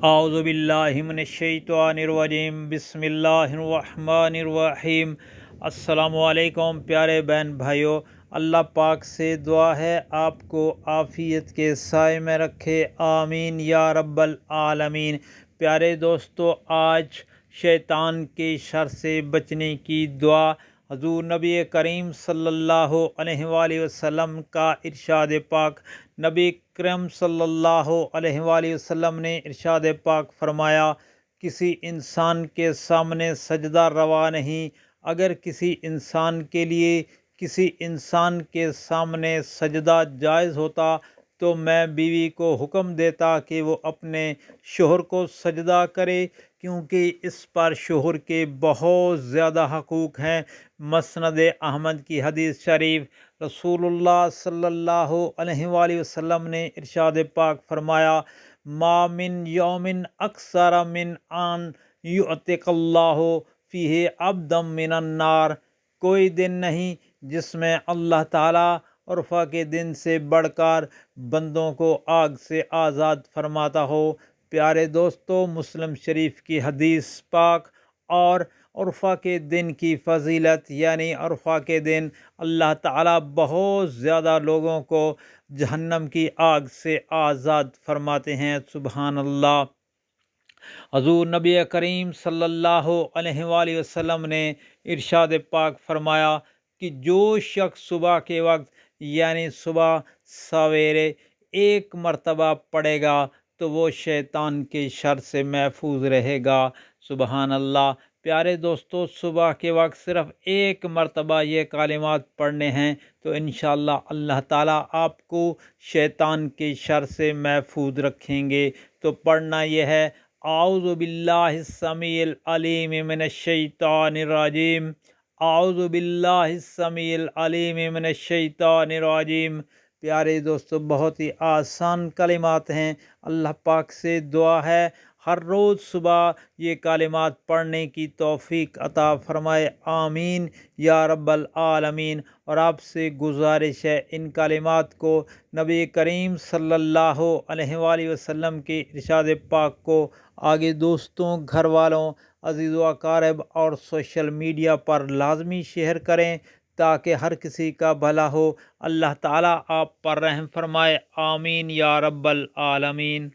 اعوذ باللہ من الشیطان الرجیم، بسم اللہ الرحمن الرحیم۔ السلام علیکم پیارے بہن بھائیوں، اللہ پاک سے دعا ہے آپ کو عافیت کے سائے میں رکھے، آمین یا رب العالمین۔ پیارے دوستو، آج شیطان کے شر سے بچنے کی دعا حضور نبی کریم صلی اللہ علیہ وآلہ وسلم کا ارشاد پاک۔ نبی کریم صلی اللہ علیہ وآلہ وسلم نے ارشاد پاک فرمایا، کسی انسان کے سامنے سجدہ روا نہیں۔ اگر کسی انسان کے لیے کسی انسان کے سامنے سجدہ جائز ہوتا تو میں بیوی کو حکم دیتا کہ وہ اپنے شوہر کو سجدہ کرے، کیونکہ اس پر شوہر کے بہت زیادہ حقوق ہیں۔ مسند احمد کی حدیث شریف، رسول اللہ صلی اللہ علیہ وآلہ وسلم نے ارشاد پاک فرمایا، ما من یوم اکثر من ان یعتق اللہ فیہ عبدا من النار۔ کوئی دن نہیں جس میں اللہ تعالیٰ عرفہ کے دن سے بڑھ کر بندوں کو آگ سے آزاد فرماتا ہو۔ پیارے دوستو، مسلم شریف کی حدیث پاک اور عرفہ کے دن کی فضیلت، یعنی عرفہ کے دن اللہ تعالیٰ بہت زیادہ لوگوں کو جہنم کی آگ سے آزاد فرماتے ہیں، سبحان اللہ۔ حضور نبی کریم صلی اللہ علیہ وآلہ وسلم نے ارشاد پاک فرمایا کہ جو شخص صبح کے وقت یعنی صبح سویرے ایک مرتبہ پڑھے گا تو وہ شیطان کے شر سے محفوظ رہے گا، سبحان اللہ۔ پیارے دوستو، صبح کے وقت صرف ایک مرتبہ یہ کلمات پڑھنے ہیں تو انشاءاللہ اللہ تعالیٰ آپ کو شیطان کے شر سے محفوظ رکھیں گے۔ تو پڑھنا یہ ہے، اعوذ باللہ السمیع العلیم من الشیطان الرجیم، اعوذ باللہ السمیع العلیم من الشیطان الرجیم۔ پیارے دوستو، بہت ہی آسان کلمات ہیں۔ اللہ پاک سے دعا ہے ہر روز صبح یہ کلمات پڑھنے کی توفیق عطا فرمائے، آمین یا رب العالمین۔ اور آپ سے گزارش ہے، ان کلمات کو نبی کریم صلی اللہ علیہ وآلہ وسلم کے ارشاد پاک کو آگے دوستوں، گھر والوں، عزیز و اقارب اور سوشل میڈیا پر لازمی شیئر کریں تاکہ ہر کسی کا بھلا ہو۔ اللہ تعالیٰ آپ پر رحم فرمائے، آمین یا رب العالمین۔